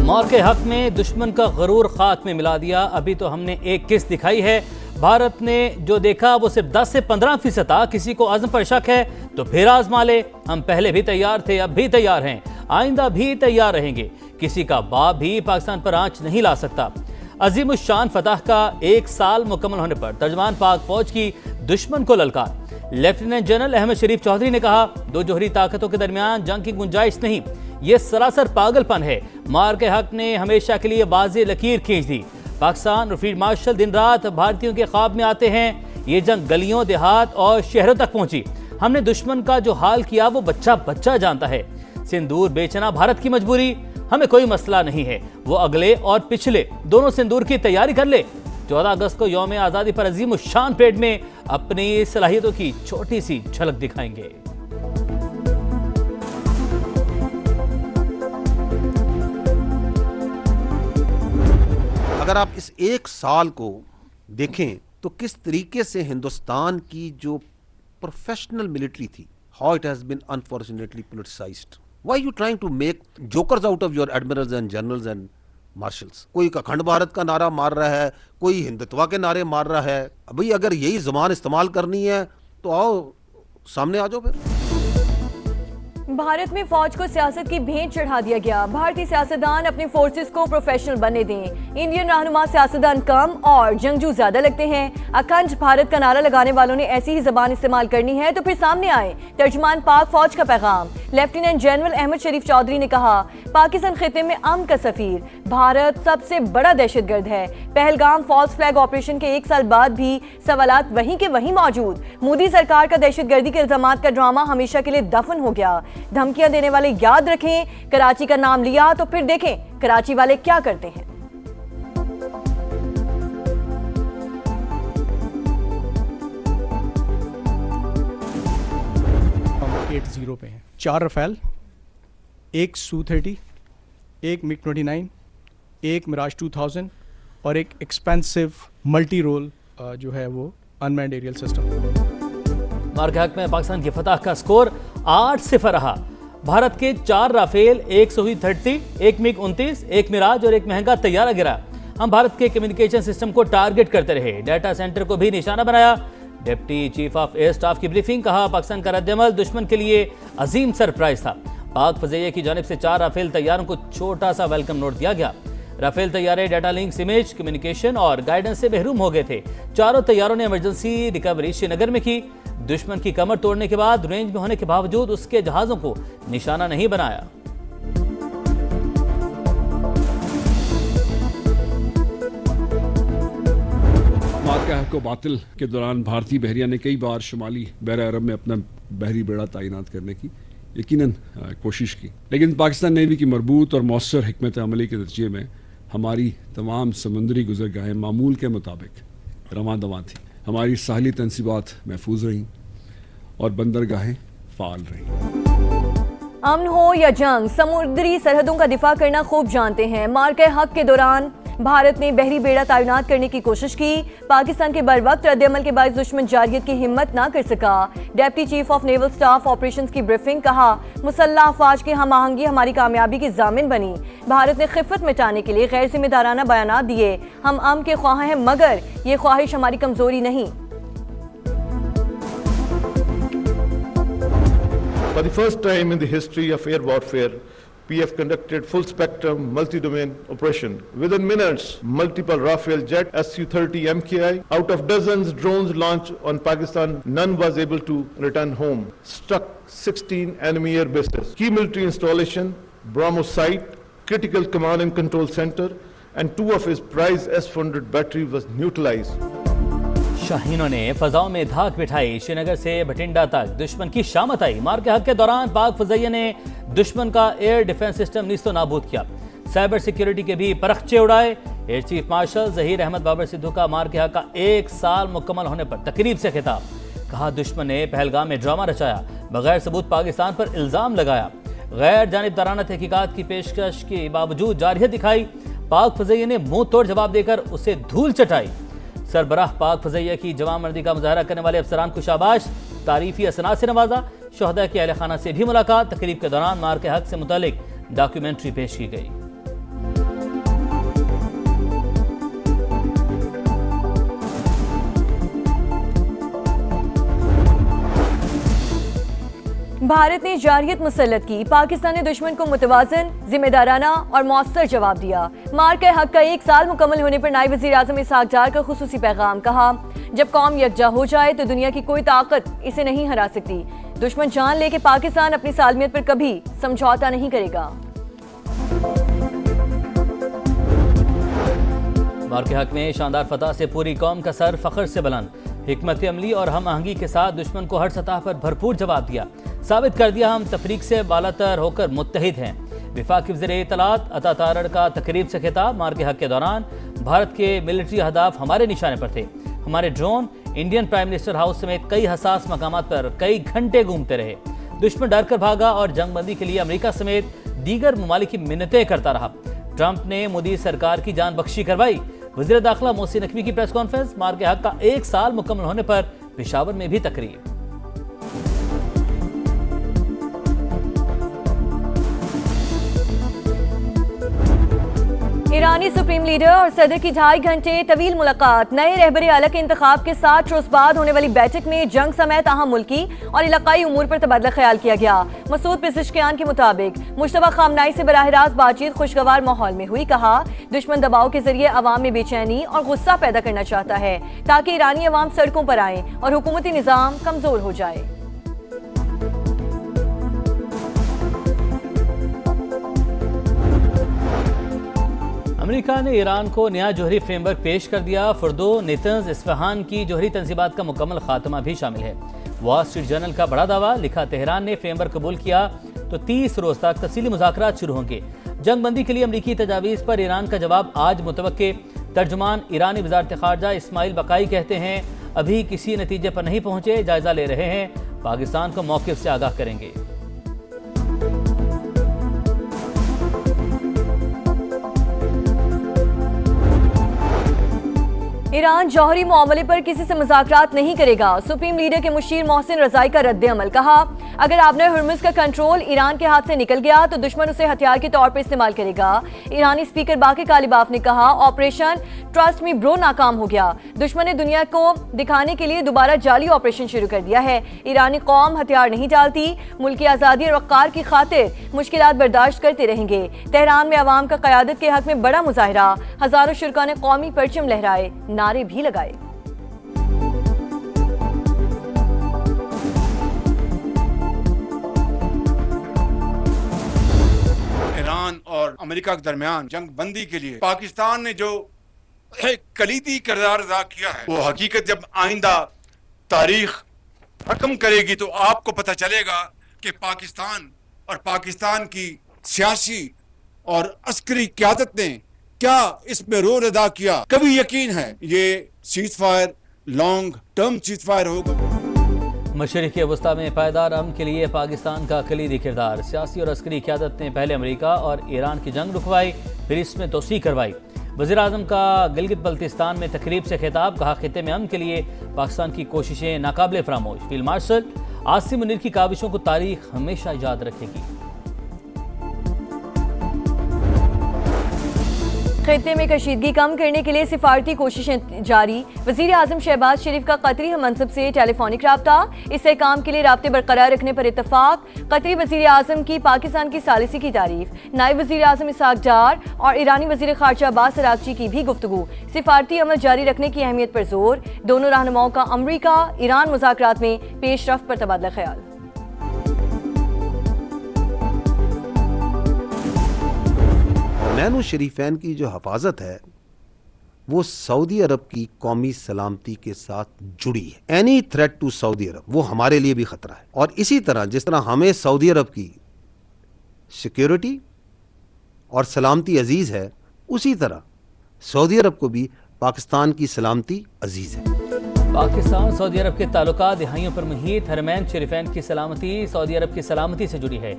مار کے حق میں دشمن کا غرور خاک میں ملا دیا. ابھی تو ہم نے ایک قسط دکھائی ہے. بھارت نے جو دیکھا وہ صرف 10 سے 15% تھا. کسی کو عزم پر شک ہے تو پھر آزما لے. ہم پہلے بھی تیار تھے, اب بھی تیار ہیں, آئندہ بھی تیار رہیں گے. کسی کا باپ بھی پاکستان پر آنچ نہیں لا سکتا. عظیم الشان فتح کا 1 سال مکمل ہونے پر ترجمان پاک فوج کی دشمن کو للکار. لیفٹیننٹ جنرل احمد شریف چودھری نے کہا, 2 جوہری طاقتوں کے درمیان جنگ کی گنجائش نہیں, یہ سراسر پاگل پن ہے. مار کے حق نے ہمیشہ کے لیے واضح لکیر کھینچ دی. پاکستان اور فیلڈ مارشل دن رات بھارتیوں کے خواب میں آتے ہیں. یہ جنگ گلیوں, دیہات اور شہروں تک پہنچی. ہم نے دشمن کا جو حال کیا وہ بچہ بچہ جانتا ہے. سندور بیچنا بھارت کی مجبوری, ہمیں کوئی مسئلہ نہیں ہے. وہ اگلے اور پچھلے دونوں سندور کی تیاری کر لے. 14 اگست کو یوم آزادی پر عظیم الشان پریڈ میں اپنی صلاحیتوں کی چھوٹی سی جھلک دکھائیں گے. اگر آپ اس 1 سال کو دیکھیں تو کس طریقے سے ہندوستان کی جو پروفیشنل ملٹری تھی, how it has been unfortunately politicized. Why are you trying to make jokers out of your admirals and generals and marshals? کوئی اکھنڈ بھارت کا نعرہ مار رہا ہے, کوئی ہندتوا کے نعرے مار رہا ہے. ابھی اگر یہی زبان استعمال کرنی ہے تو آؤ سامنے آ جاؤ. پھر بھارت میں فوج کو سیاست کی بھینٹ چڑھا دیا گیا. بھارتی سیاستدان اپنی فورسز کو پروفیشنل بننے دیں. انڈین رہنما سیاستدان کم اور جنگجو زیادہ لگتے ہیں. اکھنڈ بھارت کا نعرہ لگانے والوں نے ایسی ہی زبان استعمال کرنی ہے تو پھر سامنے آئے. ترجمان پاک فوج کا پیغام. لیفٹیننٹ جنرل احمد شریف چودھری نے کہا, پاکستان خطے میں امن کا سفیر. بھارت سب سے بڑا دہشت گرد ہے. پہلگام فالس فلیگ آپریشن کے 1 سال بعد بھی سوالات وہیں کے وہیں موجود. مودی سرکار کا دہشت گردی کے الزامات کا ڈرامہ ہمیشہ کے لیے دفن ہو گیا. دھمکیاں دینے والے یاد رکھیں, کراچی کا نام لیا تو پھر دیکھیں کراچی والے کیا کرتے ہیں. 80 پہ ہیں. 4 رفیل, 1 سو-30, 1 MiG 29, 1 Mirage 2000 اور ایک ایکسپینسو ملٹی رول جو ہے وہ انمینڈ ایریل سسٹم. مار کے حق میں پاکستان کی فتح کا سکور 8-0 رہا. بھارت کے 4 رافیل, 1 سو-30, 1 MiG 29, 1 میراج اور 1 مہنگا طیارہ گرا. ہم بھارت کے کمیونیکیشن سسٹم کو ٹارگٹ کرتے رہے, ڈیٹا سینٹر کو بھی نشانہ بنایا. Deputy chief of air staff کی بریفنگ. کہا, پاکستان کا رد عمل دشمن کے لیے عظیم سرپرائز تھا. پاک فضائیہ کی جانب سے 4 رافیل طیاروں کو چھوٹا سا ویلکم نوٹ دیا گیا. رافیل طیارے ڈیٹا لنکس, امیج کمیونیکیشن اور گائیڈنس سے محروم ہو گئے تھے. چاروں طیاروں نے ایمرجنسی ریکوری شری نگر میں کی. دشمن کی کمر توڑنے کے بعد رینج میں ہونے کے باوجود اس کے جہازوں کو نشانہ نہیں بنایا. مار کے حق و باطل کے دوران بھارتی بحریہ نے کئی بار شمالی بحر عرب میں اپنا بحری بیڑا تعینات کرنے کی یقیناً کوشش کی, لیکن پاکستان نیوی کی مربوط اور مؤثر حکمت عملی کے نتیجے میں ہماری تمام سمندری گزرگاہیں معمول کے مطابق رواں دواں تھیں. ہماری ساحلی تنصیبات محفوظ رہیں اور بندرگاہیں فعال رہیں. امن ہو یا جنگ, سمندری سرحدوں کا دفاع کرنا خوب جانتے ہیں. مار کے حق کے دوران بھارت نے بحری بیڑا تعینات کرنے کی کوشش کی. پاکستان کے بروقت رد عمل کے باعث دشمن جارحیت کی ہمت نہ کر سکا. Deputy chief of naval staff operations کی بریفنگ. کہا, مسلح افواج کی ہم آہنگی ہماری کامیابی کی ضامن بنی. بھارت نے خفت مٹانے کے لیے غیر ذمہ دارانہ بیانات دیے. ہم امن کے خواہاں ہیں مگر یہ خواہش ہماری کمزوری نہیں. For the first time in the history of air warfare, PF conducted full-spectrum multi-domain operation. Within minutes, multiple Rafale jet Su-30 MKI. Out of dozens drones launched on Pakistan, none was able to return home. Struck 16 enemy air bases. Key military installation, BrahMos site, critical command and control center, and 2 of his prized S-400 battery was neutralized. شاہینوں نے فضاؤں میں دھاک بٹھائی. شری نگر سے بھٹنڈا تک دشمن کی شامت آئی. مار کے حق کے دوران پاک فضائیہ نے دشمن کا ایئر ڈیفنس سسٹم نیست و نابود کیا. سائبر سیکیورٹی کے بھی پرخچے اڑائے. Air chief marshal Zaheer Ahmed Babar Sidhu کا مار کے حق کا 1 سال مکمل ہونے پر تقریب سے خطاب. کہا, دشمن نے پہلگام میں ڈرامہ رچایا, بغیر ثبوت پاکستان پر الزام لگایا, غیر جانبدارانہ تحقیقات کی پیشکش کے باوجود جارحیت دکھائی. پاک فضائیہ نے منہ توڑ جواب دے کر اسے دھول چٹائی. سربراہ پاک فضائیہ کی جوان مردی کا مظاہرہ کرنے والے افسران کو شاباش, تعریفی اسناد سے نوازا. شہداء کے اہل خانہ سے بھی ملاقات. تقریب کے دوران مار کے حق سے متعلق ڈاکیومنٹری پیش کی گئی. بھارت نے جارحیت مسلط کی، پاکستان نے دشمن کو متوازن، ذمہ دارانہ اور مؤثر جواب دیا۔ مارکہ حق کا 1 سال مکمل ہونے پر نائب وزیر اعظم اسحاق ڈار کا خصوصی پیغام، کہا جب قوم یکجا ہو جائے تو دنیا کی کوئی طاقت اسے نہیں ہرا سکتی۔ دشمن جان لے کہ پاکستان اپنی سالمیت پر کبھی سمجھوتا نہیں کرے گا۔ مارکہ حق میں شاندار فتح سے پوری قوم کا سر فخر سے بلند، حکمت عملی اور ہم آہنگی کے ساتھ دشمن کو ہر سطح پر بھرپور جواب دیا، ثابت کر دیا ہم تفریق سے بالاتر ہو کر متحد ہیں۔ وفاقی وزیر اطلاعات عطا تارڑ کا تقریب سے خطاب، مارکہ حق کے دوران بھارت کے ملٹری اہداف ہمارے نشانے پر تھے، ہمارے drone Indian prime minister house سمیت کئی حساس مقامات پر کئی گھنٹے گھومتے رہے، دشمن ڈر کر بھاگا اور جنگ بندی کے لیے امریکہ سمیت دیگر ممالک کی منتیں کرتا رہا۔ ٹرمپ نے مودی سرکار کی جان بخشی کروائی۔ وزیر داخلہ محسن نقوی کی پریس کانفرنس، مارکہ حق کا 1 سال مکمل ہونے پر پشاور میں بھی تقریب۔ ایرانی سپریم لیڈر اور صدر کی 2.5 گھنٹے طویل ملاقات، نئے رہبر اعلیٰ کے انتخاب کے 60 روز بعد ہونے والی بیٹھک میں جنگ سمیت اہم ملکی اور علاقائی امور پر تبادلہ خیال کیا گیا۔ مسعود پزشکیان کے مطابق مشتبہ خامنائی سے براہ راست بات چیت خوشگوار ماحول میں ہوئی، کہا دشمن دباؤ کے ذریعے عوام میں بے چینی اور غصہ پیدا کرنا چاہتا ہے تاکہ ایرانی عوام سڑکوں پر آئیں اور حکومتی نظام کمزور ہو جائے۔ امریکہ نے ایران کو نیا جوہری فریم ورک پیش کر دیا، فردو، نیتنز، اصفہان کی جوہری تنصیبات کا مکمل خاتمہ بھی شامل ہے۔ وال اسٹریٹ جرنل کا بڑا دعویٰ، لکھا تہران نے فریم ورک قبول کیا تو 30 روز تک تفصیلی مذاکرات شروع ہوں گے۔ جنگ بندی کے لیے امریکی تجاویز پر ایران کا جواب آج متوقع۔ ترجمان ایرانی وزارت خارجہ اسماعیل بقائی کہتے ہیں ابھی کسی نتیجے پر نہیں پہنچے، جائزہ لے رہے ہیں، پاکستان کو موقف سے آگاہ کریں گے۔ ایران جوہری معاملے پر کسی سے مذاکرات نہیں کرے گا، سپریم لیڈر کے مشیر محسن رضائی کا رد عمل، کہا اگر آبنر ہرمز کا کنٹرول ایران کے ہاتھ سے نکل گیا تو دشمن اسے ہتھیار کے طور پر استعمال کرے گا۔ ایرانی اسپیکر باقر کالیباف نے کہا آپریشن ٹرسٹ می برو ناکام ہو گیا، دشمن نے دنیا کو دکھانے کے لیے دوبارہ جعلی آپریشن شروع کر دیا ہے۔ ایرانی قوم ہتھیار نہیں ڈالتی، ملکی آزادی اور وقار کی خاطر مشکلات برداشت کرتے رہیں گے۔ تہران میں عوام کا قیادت کے حق میں بڑا مظاہرہ، ہزاروں شرکاء نے قومی پرچم لہرائے، نعرے بھی لگائے۔ ایران اور امریکہ کے درمیان جنگ بندی کے لیے پاکستان نے جو ایک کلیدی کردار ادا کیا ہے، وہ حقیقت جب آئندہ تاریخ حکم کرے گی تو آپ کو پتہ چلے گا کہ پاکستان اور پاکستان کی سیاسی اور عسکری قیادت نے کیا اس میں رول ادا کیا۔ کبھی یقین ہے یہ cease fire long term cease fire ہوگا۔ مشرق وسطیٰ میں پائیدار امن کے لیے پاکستان کا کلیدی کردار، سیاسی اور عسکری قیادت نے پہلے امریکہ اور ایران کی جنگ رکوائی، پھر اس میں توسیع کروائی۔ وزیر اعظم کا گلگت بلتستان میں تقریب سے خطاب، کہا خطے میں امن کے لیے پاکستان کی کوششیں ناقابل فراموش۔ فیلڈ مارشل عاصم منیر کی کاوشوں کو تاریخ ہمیشہ یاد رکھے گی۔ خطے میں کشیدگی کم کرنے کے لیے سفارتی کوششیں جاری، وزیر اعظم شہباز شریف کا قطری ہم منصب سے ٹیلی فونک رابطہ، استحکام کے لیے رابطے برقرار رکھنے پر اتفاق۔ قطری وزیر اعظم کی پاکستان کی ثالثی کی تعریف، نائب وزیر اعظم اسحاق ڈار اور ایرانی وزیر خارجہ عباس اراغچی کی بھی گفتگو، سفارتی عمل جاری رکھنے کی اہمیت پر زور، دونوں رہنماؤں کا امریکہ ایران مذاکرات میں پیش رفت پر تبادلہ خیال۔ حرمین الشریفین کی جو حفاظت ہے وہ سعودی عرب کی قومی سلامتی کے ساتھ جڑی ہے۔ اینی تھریٹ ٹو سعودی عرب وہ ہمارے لیے بھی خطرہ ہے، اور اسی طرح جس طرح ہمیں سعودی عرب کی سیکیورٹی اور سلامتی عزیز ہے، اسی طرح سعودی عرب کو بھی پاکستان کی سلامتی عزیز ہے۔ پاکستان سعودی عرب کے تعلقات دہائیوں پر محیط، حرمین شریفین کی سلامتی سعودی عرب کی سلامتی سے جڑی ہے۔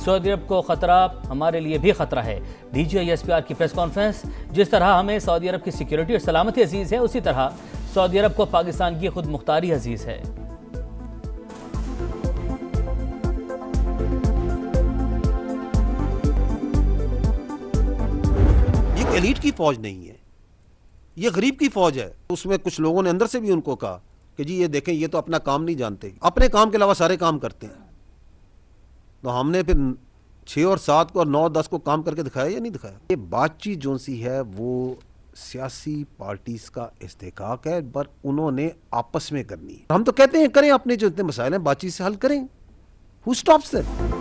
سعودی عرب کو خطرہ ہمارے لیے بھی خطرہ ہے۔ D G I S P R کی پریس کانفرنس، جس طرح ہمیں سعودی عرب کی سیکیورٹی اور سلامتی عزیز ہے، اسی طرح سعودی عرب کو پاکستان کی خود مختاری عزیز ہے۔ یہ ایلیٹ کی فوج نہیں ہے، یہ غریب کی فوج ہے۔ اس میں کچھ لوگوں نے اندر سے بھی ان کو کہا کہ جی یہ دیکھیں یہ تو اپنا کام نہیں جانتے، اپنے کام کے علاوہ سارے کام کرتے ہیں۔ تو ہم نے پھر 6 اور 7 کو اور 9 10 کو کام کر کے دکھایا یا نہیں دکھایا؟ یہ بات چیت جو سی ہے وہ سیاسی پارٹیز کا استحقاق ہے، پر انہوں نے آپس میں کرنی ہے. ہم تو کہتے ہیں کریں، اپنے جو اتنے مسائل ہیں بات چیت سے حل کریں. Who stops them?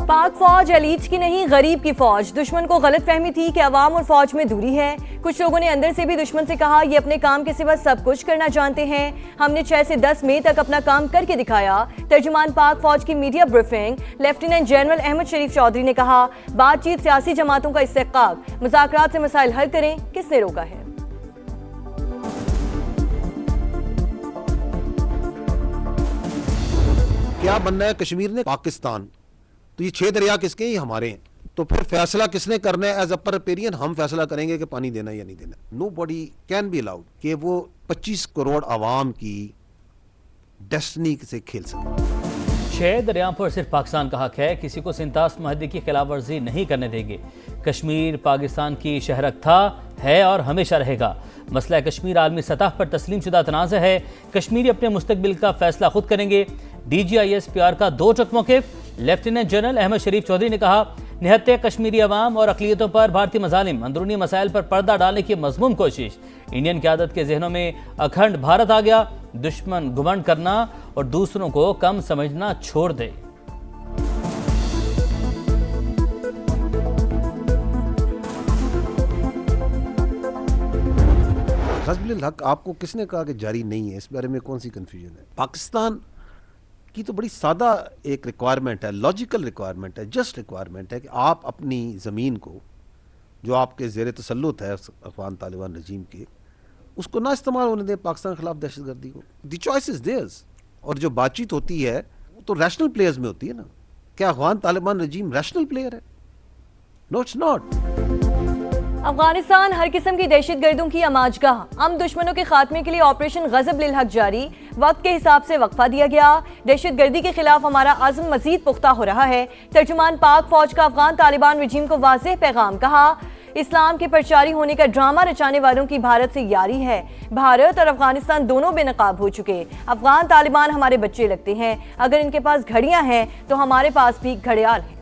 پاک فوج ایلیٹ کی نہیں غریب کی فوج. دشمن کو غلط فہمی تھی کہ عوام اور فوج میں دوری ہے. کچھ لوگوں نے اندر سے بھی دشمن سے کہا یہ اپنے کام کے سوا سب کچھ کرنا جانتے ہیں. ہم نے 6 سے 10 مئی تک اپنا کام کر کے دکھایا. ترجمان پاک فوج کی media briefing lieutenant general Ahmed Sharif Chaudhry نے کہا بات چیت سیاسی جماعتوں کا استحقاق، مذاکرات سے مسائل حل کریں، کس نے روکا ہے؟ کیا بننا ہے کشمیر نے؟ پاکستان. تو یہ 6 دریا کس کے ہیں؟ یہ ہمارے ہیں. تو پھر فیصلہ کس نے کرنا ہے؟ ایز اے ریپیرین ہم فیصلہ کریں گے کہ پانی دینا یا نہیں دینا. نو باڈی کین بی الاؤڈ کہ وہ 25 کروڑ عوام کی ڈیسٹنی سے کھیل سکے. 6 دریاؤں پر صرف پاکستان کا حق ہے، کسی کو سنتاس معاہدے کی خلاف ورزی نہیں کرنے دیں گے. کشمیر پاکستان کی شہرک تھا، ہے اور ہمیشہ رہے گا. مسئلہ کشمیر عالمی سطح پر تسلیم شدہ تنازع ہے. کشمیری اپنے مستقبل کا فیصلہ خود کریں گے. DGISPR کا 2 ٹک موقف. لیفٹیننٹ جنرل احمد شریف چودھری نے کہا نہتے کشمیری عوام اور اقلیتوں پر بھارتی مظالم، اندرونی مسائل پر پردہ ڈالنے کی مذموم کوشش. انڈین قیادت کے ذہنوں میں اکھنڈ بھارت آ گیا. دشمن گھمنڈ کرنا اور دوسروں کو کم سمجھنا چھوڑ دے. غزل الحق آپ کو کس نے کہا کہ جاری نہیں ہے؟ اس بارے میں کون سی کنفیوژن ہے؟ پاکستان کی تو بڑی سادہ ایک ریکوائرمنٹ ہے، لاجیکل ریکوائرمنٹ ہے، جسٹ ریکوائرمنٹ ہے کہ آپ اپنی زمین کو جو آپ کے زیر تسلط ہے افغان طالبان رجیم کے، اس کو نہ استعمال ہونے دیں پاکستان کے خلاف دہشت گردی کو. The choice is theirs. اور جو بات چیت ہوتی ہے وہ تو ریشنل پلیئرز میں ہوتی ہے نا. کیا افغان طالبان رجیم ریشنل پلیئر ہے؟ نو اٹس ناٹ. افغانستان ہر قسم کی دہشت گردوں کی آماج گاہ. ہم دشمنوں کے خاتمے کے لیے آپریشن غضب للحق جاری. وقت کے حساب سے وقفہ دیا گیا. دہشت گردی کے خلاف ہمارا عزم مزید پختہ ہو رہا ہے. ترجمان پاک فوج کا افغان طالبان رجیم کو واضح پیغام. کہا اسلام کے پرچاری ہونے کا ڈرامہ رچانے والوں کی بھارت سے یاری ہے. بھارت اور افغانستان دونوں بے نقاب ہو چکے. افغان طالبان ہمارے بچے لگتے ہیں. اگر ان کے پاس گھڑیاں ہیں تو ہمارے پاس بھی گھڑیال ہیں.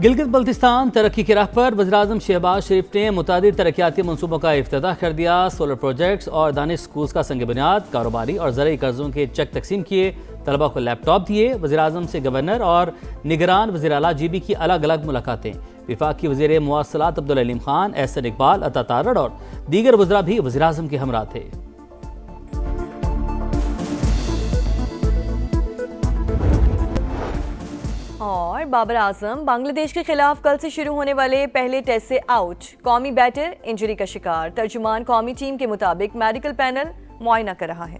گلگت بلتستان ترقی کی راہ پر. وزیراعظم شہباز شریف نے متعدد ترقیاتی منصوبوں کا افتتاح کر دیا. سولر پروجیکٹس اور دانش سکولز کا سنگ بنیاد. کاروباری اور زرعی قرضوں کے چیک تقسیم کیے. طلبہ کو لیپ ٹاپ دیے. وزیراعظم سے گورنر اور نگران وزیر اعلیٰ GB کی الگ الگ ملاقاتیں. وفاقی وزیر مواصلات عبدالعلیم خان، احسن اقبال، عطا تارڑ اور دیگر وزراء بھی وزیراعظم کے ہمراہ تھے. اور بابر اعظم بنگلہ دیش کے خلاف کل سے شروع ہونے والے پہلے ٹیسٹ سے آؤٹ. قومی بیٹر انجری کا شکار. ترجمان قومی ٹیم کے مطابق میڈیکل پینل معائنہ کر رہا ہے.